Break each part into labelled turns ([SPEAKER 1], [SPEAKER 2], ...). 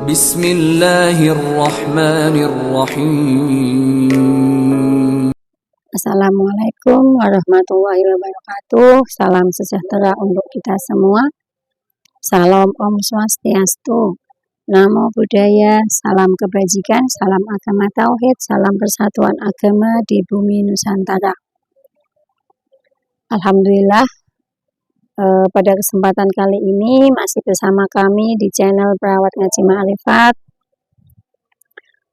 [SPEAKER 1] Bismillahirrahmanirrahim.
[SPEAKER 2] Assalamualaikum warahmatullahi wabarakatuh. Salam sejahtera untuk kita semua. Salam Om Swastiastu. Namo Buddhaya, salam kebajikan, salam agama tauhid, salam persatuan agama di bumi Nusantara. Alhamdulillah, pada kesempatan kali ini masih bersama kami di channel Perawat Ngaji Ma'rifat.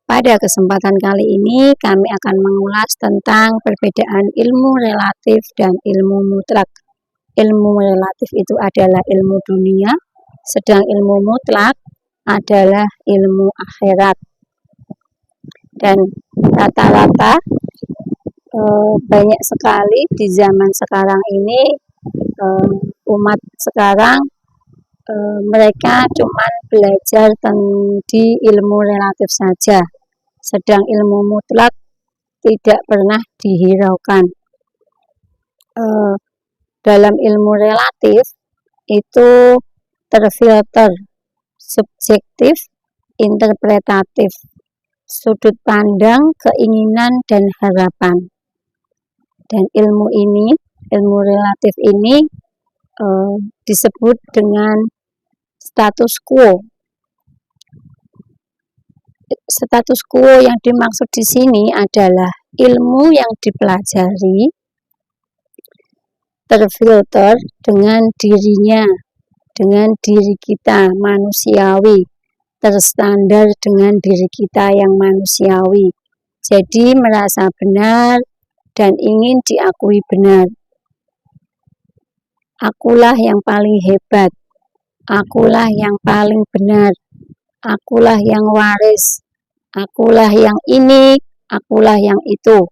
[SPEAKER 2] Pada kesempatan kali ini kami akan mengulas tentang perbedaan ilmu relatif dan ilmu mutlak. Ilmu relatif itu adalah ilmu dunia, sedang ilmu mutlak adalah ilmu akhirat. Dan rata-rata banyak sekali di zaman sekarang ini umat sekarang mereka cuma belajar di ilmu relatif saja, sedang ilmu mutlak tidak pernah dihiraukan. Dalam ilmu relatif itu terfilter subjektif, interpretatif, sudut pandang, keinginan, dan harapan. Dan ilmu ini, ilmu relatif ini disebut dengan status quo. Status quo yang dimaksud di sini adalah ilmu yang dipelajari terfilter dengan dirinya, dengan diri kita manusiawi, terstandar dengan diri kita yang manusiawi. Jadi merasa benar dan ingin diakui benar. Akulah yang paling hebat, akulah yang paling benar, akulah yang waris, akulah yang ini, akulah yang itu.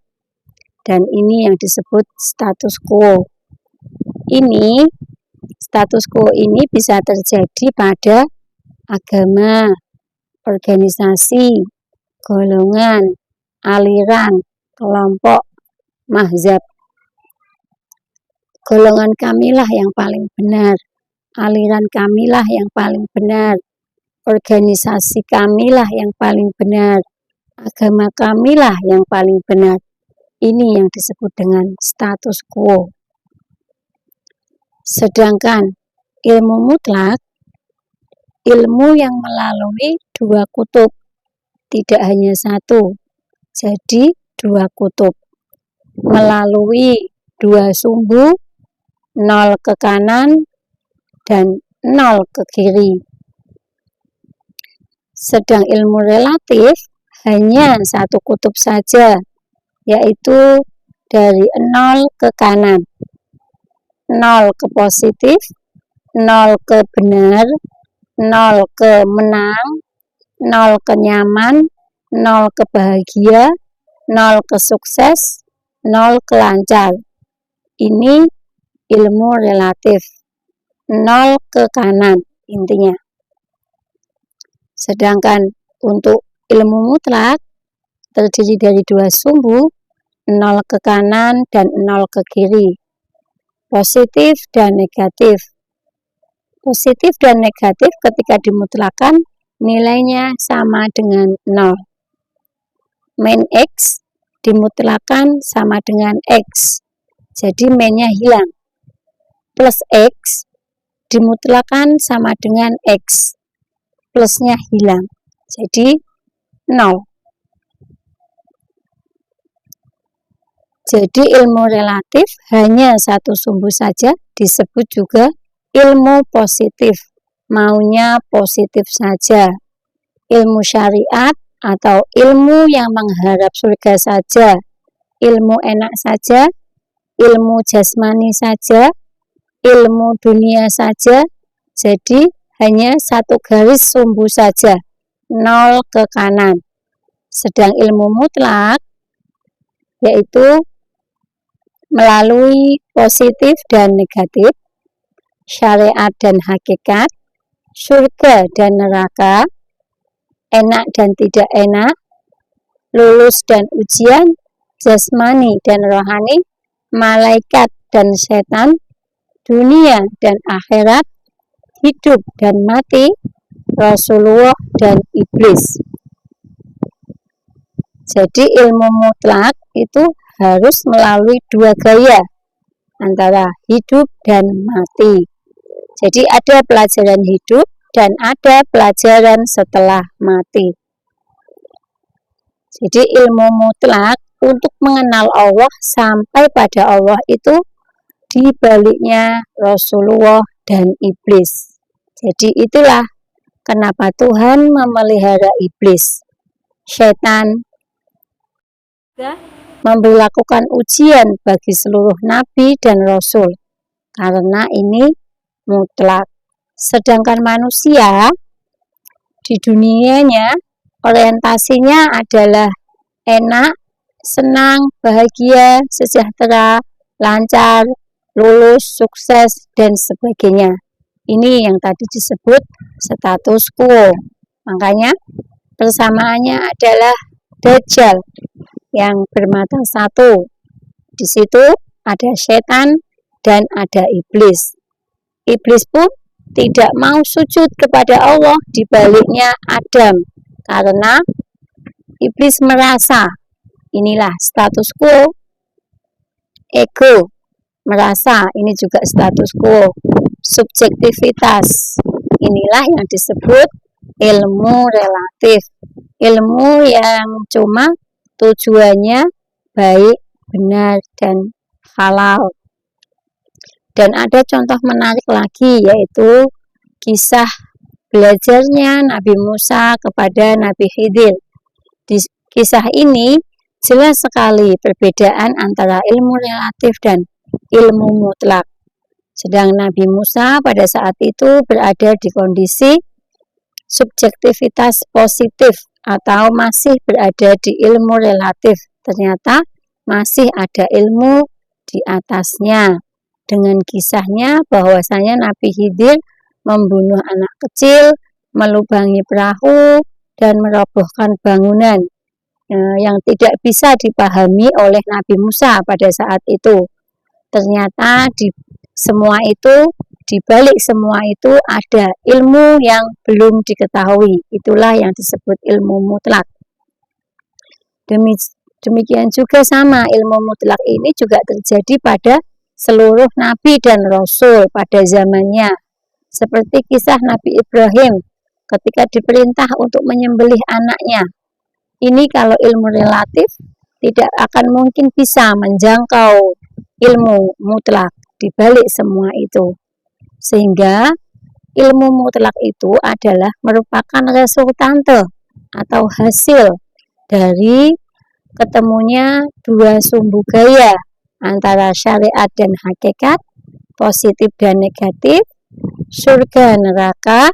[SPEAKER 2] Dan ini yang disebut status quo. Ini, status quo ini bisa terjadi pada agama, organisasi, golongan, aliran, kelompok, mazhab. Golongan kamilah yang paling benar, aliran kamilah yang paling benar, organisasi kamilah yang paling benar, agama kamilah yang paling benar. Ini yang disebut dengan status quo. Sedangkan ilmu mutlak, ilmu yang melalui dua kutub, tidak hanya satu, jadi dua kutub, melalui dua sumbu, 0 ke kanan dan 0 ke kiri. Sedang ilmu relatif hanya satu kutub saja, yaitu dari 0 ke kanan. 0 ke positif, 0 ke benar, 0 ke menang, 0 ke nyaman, 0 ke bahagia, 0 ke sukses, 0 ke lancar. Ini ilmu relatif. 0 ke kanan intinya. Sedangkan untuk ilmu mutlak terdiri dari dua sumbu, 0 ke kanan dan 0 ke kiri. Positif dan negatif. Positif dan negatif ketika dimutlakan nilainya sama dengan 0. Min X dimutlakan sama dengan X. Jadi min-nya hilang. Plus X dimutlakan sama dengan X. Plusnya hilang. Jadi 0. Jadi ilmu relatif hanya satu sumbu saja, disebut juga ilmu positif. Maunya positif saja. Ilmu syariat atau ilmu yang mengharap surga saja, ilmu enak saja, ilmu jasmani saja, ilmu dunia saja. Jadi hanya satu garis sumbu saja, 0 ke kanan. Sedang ilmu mutlak yaitu melalui positif dan negatif, syariat dan hakikat, surga dan neraka, enak dan tidak enak, lulus dan ujian, jasmani dan rohani, malaikat dan setan, dunia dan akhirat, hidup dan mati, Rasulullah dan iblis. Jadi ilmu mutlak itu harus melalui dua gaya, antara hidup dan mati. Jadi ada pelajaran hidup dan ada pelajaran setelah mati. Jadi ilmu mutlak untuk mengenal Allah sampai pada Allah itu di baliknya Rasulullah dan iblis. Jadi itulah kenapa Tuhan memelihara iblis. Syaitan memberlakukan ujian bagi seluruh nabi dan rasul karena ini mutlak. Sedangkan manusia di dunianya orientasinya adalah enak, senang, bahagia, sejahtera, lancar, lulus, sukses, dan sebagainya. Ini yang tadi disebut status quo. Makanya persamaannya adalah Dajjal yang bermata satu. Di situ ada setan dan ada iblis. Iblis pun tidak mau sujud kepada Allah di baliknya Adam karena iblis merasa inilah status quo, ego merasa ini juga status quo, subjektivitas. Inilah yang disebut ilmu relatif. Ilmu yang cuma tujuannya baik, benar, dan halal. Dan ada contoh menarik lagi, yaitu kisah belajarnya Nabi Musa kepada Nabi Khidir. Di kisah ini jelas sekali perbedaan antara ilmu relatif dan ilmu mutlak. Sedang Nabi Musa pada saat itu berada di kondisi subjektivitas positif atau masih berada di ilmu relatif. Ternyata masih ada ilmu di atasnya. Dengan kisahnya bahwasanya Nabi Khidir membunuh anak kecil, melubangi perahu, dan merobohkan bangunan yang tidak bisa dipahami oleh Nabi Musa pada saat itu. Ternyata di balik semua itu ada ilmu yang belum diketahui. Itulah yang disebut ilmu mutlak. Demikian juga sama ilmu mutlak ini juga terjadi pada seluruh nabi dan rasul pada zamannya. Seperti kisah Nabi Ibrahim ketika diperintah untuk menyembelih anaknya. Ini kalau ilmu relatif tidak akan mungkin bisa menjangkau ilmu mutlak di balik semua itu. Sehingga ilmu mutlak itu adalah merupakan resultante atau hasil dari ketemunya dua sumbu gaya antara syariat dan hakikat, positif dan negatif, surga neraka,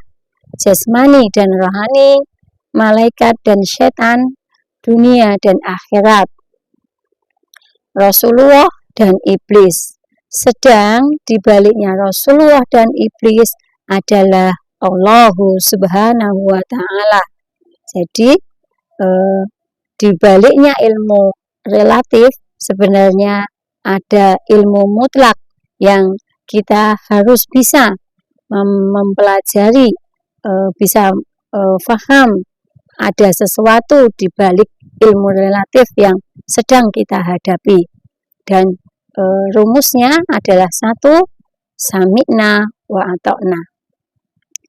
[SPEAKER 2] jasmani dan rohani, malaikat dan setan, dunia dan akhirat, Rasulullah dan iblis. Sedang dibaliknya Rasulullah dan iblis adalah Allah Subhanahu wa Ta'ala. Jadi dibaliknya ilmu relatif sebenarnya ada ilmu mutlak yang kita harus bisa mempelajari, bisa faham ada sesuatu di balik ilmu relatif yang sedang kita hadapi. Dan rumusnya adalah satu, sami'na wa ata'na.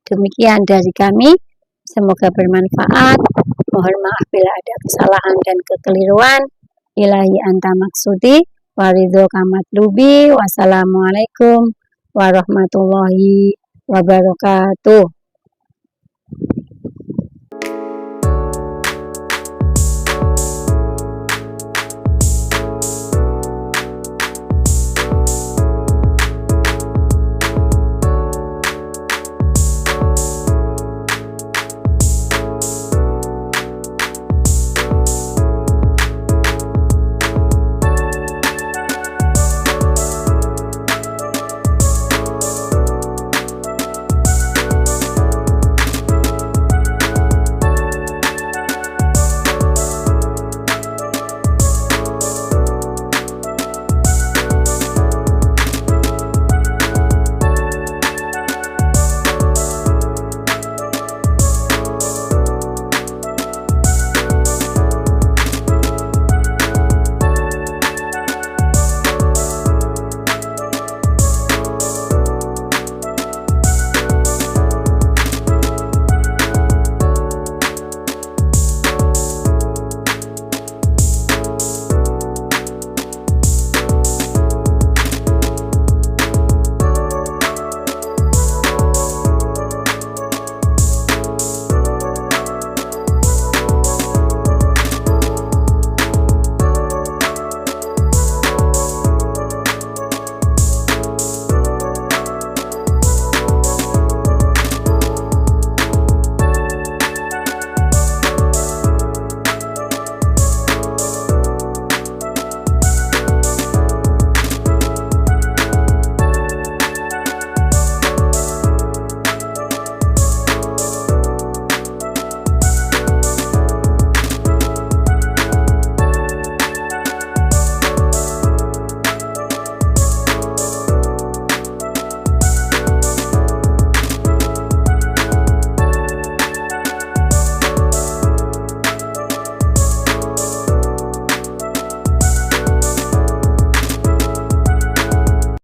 [SPEAKER 2] Demikian dari kami, semoga bermanfaat. Mohon maaf bila ada kesalahan dan kekeliruan. Ilahi anta maksudi waridho kamatlubi. Wassalamualaikum warahmatullahi wabarakatuh.